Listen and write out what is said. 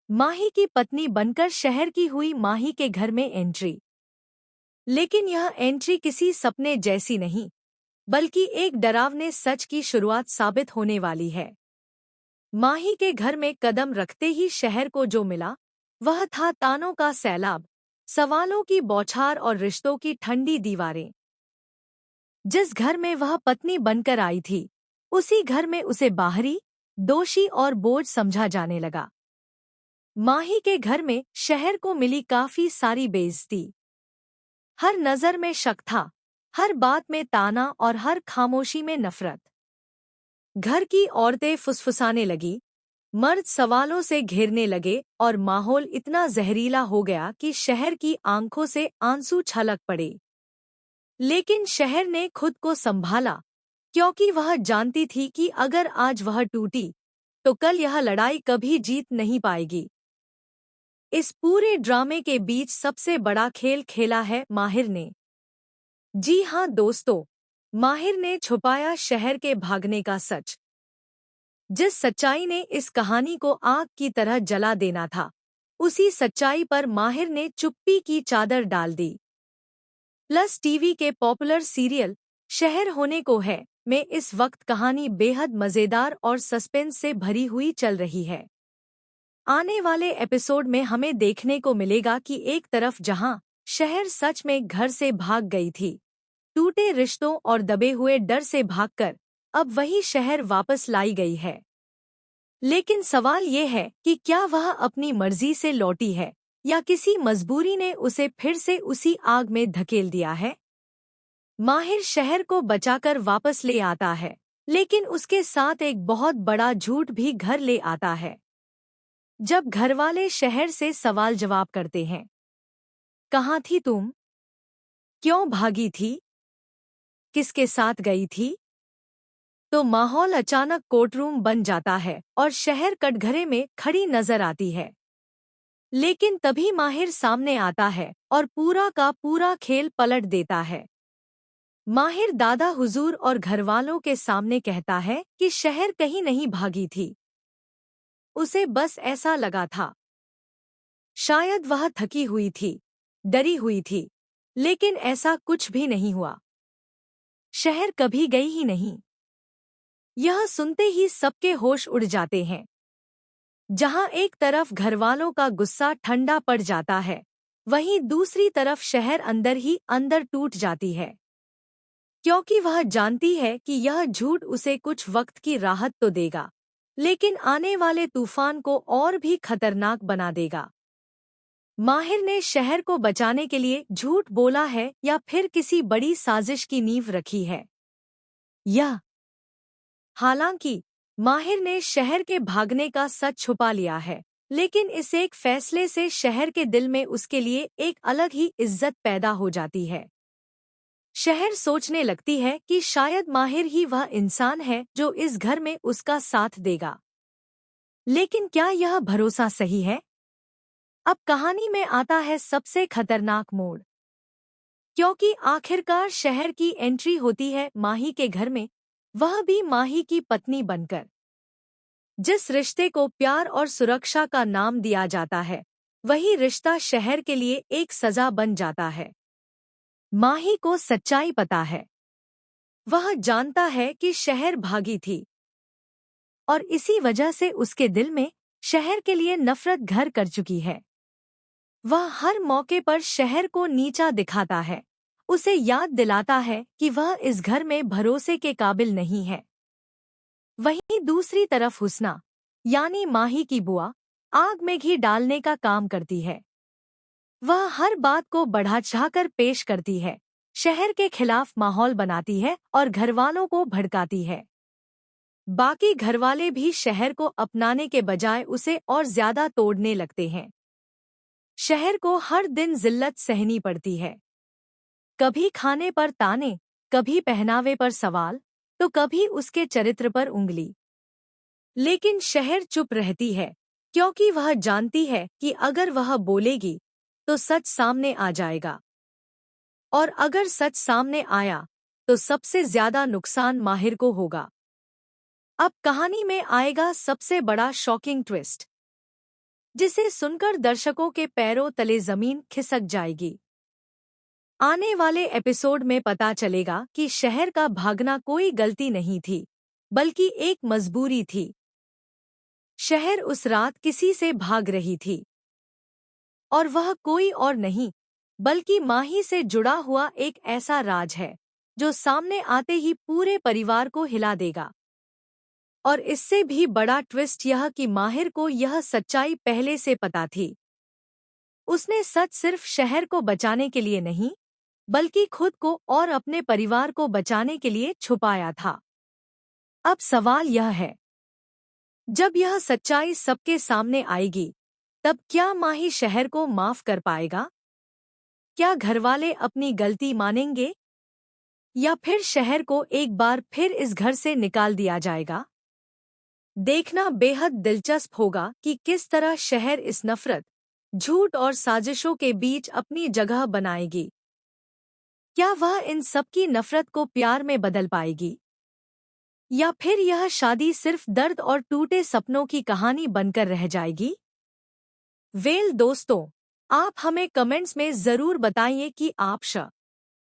माही की पत्नी बनकर शहर की हुई माही के घर में एंट्री। लेकिन यह एंट्री किसी सपने जैसी नहीं, बल्कि एक डरावने सच की शुरुआत साबित होने वाली है। माही के घर में कदम रखते ही शहर को जो मिला, वह था तानों का सैलाब, सवालों की बौछार और रिश्तों की ठंडी दीवारें। जिस घर में वह पत्नी बनकर आई थी, उसी घर में उसे बाहरी, दोषी और बोझ समझा जाने लगा। माही के घर में शहर को मिली काफी सारी बेइज्जती। हर नजर में शक था, हर बात में ताना और हर खामोशी में नफरत। घर की औरतें फुसफुसाने लगी, मर्द सवालों से घेरने लगे और माहौल इतना जहरीला हो गया कि शहर की आंखों से आंसू छलक पड़े। लेकिन शहर ने खुद को संभाला, क्योंकि वह जानती थी कि अगर आज वह टूटी, तो कल यह लड़ाई कभी जीत नहीं पाएगी। इस पूरे ड्रामे के बीच सबसे बड़ा खेल खेला है माहिर ने। जी हाँ दोस्तों, माहिर ने छुपाया शहर के भागने का सच। जिस सच्चाई ने इस कहानी को आग की तरह जला देना था, उसी सच्चाई पर माहिर ने चुप्पी की चादर डाल दी। प्लस टीवी के पॉपुलर सीरियल शहर होने को है में इस वक्त कहानी बेहद मजेदार और सस्पेंस से भरी हुई चल रही है। आने वाले एपिसोड में हमें देखने को मिलेगा कि एक तरफ जहां शहर सच में घर से भाग गई थी, टूटे रिश्तों और दबे हुए डर से भागकर अब वही शहर वापस लाई गई है। लेकिन सवाल ये है कि क्या वह अपनी मर्जी से लौटी है या किसी मजबूरी ने उसे फिर से उसी आग में धकेल दिया है। माहिर शहर को बचाकर वापस ले आता है, लेकिन उसके साथ एक बहुत बड़ा झूठ भी घर ले आता है। जब घरवाले शहर से सवाल जवाब करते हैं, कहाँ थी तुम, क्यों भागी थी, किसके साथ गई थी, तो माहौल अचानक कोर्टरूम बन जाता है और शहर कटघरे में खड़ी नजर आती है। लेकिन तभी माहिर सामने आता है और पूरा का पूरा खेल पलट देता है। माहिर दादा हुजूर और घरवालों के सामने कहता है कि शहर कहीं नहीं भागी थी, उसे बस ऐसा लगा था। शायद वह थकी हुई थी, डरी हुई थी, लेकिन ऐसा कुछ भी नहीं हुआ। शहर कभी गई ही नहीं। यह सुनते ही सबके होश उड़ जाते हैं। जहां एक तरफ घरवालों का गुस्सा ठंडा पड़ जाता है, वहीं दूसरी तरफ शहर अंदर ही अंदर टूट जाती है, क्योंकि वह जानती है कि यह झूठ उसे कुछ वक्त की राहत तो देगा, लेकिन आने वाले तूफान को और भी खतरनाक बना देगा। माहिर ने शहर को बचाने के लिए झूठ बोला है या फिर किसी बड़ी साजिश की नींव रखी है। यह हालांकि माहिर ने शहर के भागने का सच छुपा लिया है, लेकिन इस एक फैसले से शहर के दिल में उसके लिए एक अलग ही इज्जत पैदा हो जाती है। शहर सोचने लगती है कि शायद माहिर ही वह इंसान है जो इस घर में उसका साथ देगा। लेकिन क्या यह भरोसा सही है? अब कहानी में आता है सबसे खतरनाक मोड़, क्योंकि आखिरकार शहर की एंट्री होती है माही के घर में, वह भी माही की पत्नी बनकर। जिस रिश्ते को प्यार और सुरक्षा का नाम दिया जाता है, वही रिश्ता शहर के लिए एक सजा बन जाता है। माही को सच्चाई पता है। वह जानता है कि शहर भागी थी और इसी वजह से उसके दिल में शहर के लिए नफरत घर कर चुकी है। वह हर मौके पर शहर को नीचा दिखाता है, उसे याद दिलाता है कि वह इस घर में भरोसे के काबिल नहीं है। वहीं दूसरी तरफ हुस्ना, यानी माही की बुआ, आग में घी डालने का काम करती है। वह हर बात को बढ़ा चढ़ाकर पेश करती है, शहर के खिलाफ माहौल बनाती है और घरवालों को भड़काती है। बाकी घरवाले भी शहर को अपनाने के बजाय उसे और ज्यादा तोड़ने लगते हैं। शहर को हर दिन जिल्लत सहनी पड़ती है। कभी खाने पर ताने, कभी पहनावे पर सवाल, तो कभी उसके चरित्र पर उंगली। लेकिन शहर चुप रहती है, क्योंकि वह जानती है कि अगर वह बोलेगी तो सच सामने आ जाएगा, और अगर सच सामने आया तो सबसे ज्यादा नुकसान माहिर को होगा। अब कहानी में आएगा सबसे बड़ा शॉकिंग ट्विस्ट। जिसे सुनकर दर्शकों के पैरों तले जमीन खिसक जाएगी। आने वाले एपिसोड में पता चलेगा कि शहर का भागना कोई गलती नहीं थी, बल्कि एक मजबूरी थी। शहर उस रात किसी से भाग रही थी, और वह कोई और नहीं बल्कि माही से जुड़ा हुआ एक ऐसा राज है जो सामने आते ही पूरे परिवार को हिला देगा। और इससे भी बड़ा ट्विस्ट यह कि माहिर को यह सच्चाई पहले से पता थी। उसने सच सिर्फ शहर को बचाने के लिए नहीं, बल्कि खुद को और अपने परिवार को बचाने के लिए छुपाया था। अब सवाल यह है, जब यह सच्चाई सबके सामने आएगी, तब क्या माही शहर को माफ कर पाएगा? क्या घरवाले अपनी गलती मानेंगे, या फिर शहर को एक बार फिर इस घर से निकाल दिया जाएगा? देखना बेहद दिलचस्प होगा कि किस तरह शहर इस नफरत, झूठ और साजिशों के बीच अपनी जगह बनाएगी। क्या वह इन सबकी नफरत को प्यार में बदल पाएगी, या फिर यह शादी सिर्फ दर्द और टूटे सपनों की कहानी बनकर रह जाएगी? दोस्तों, आप हमें कमेंट्स में जरूर बताइए कि आप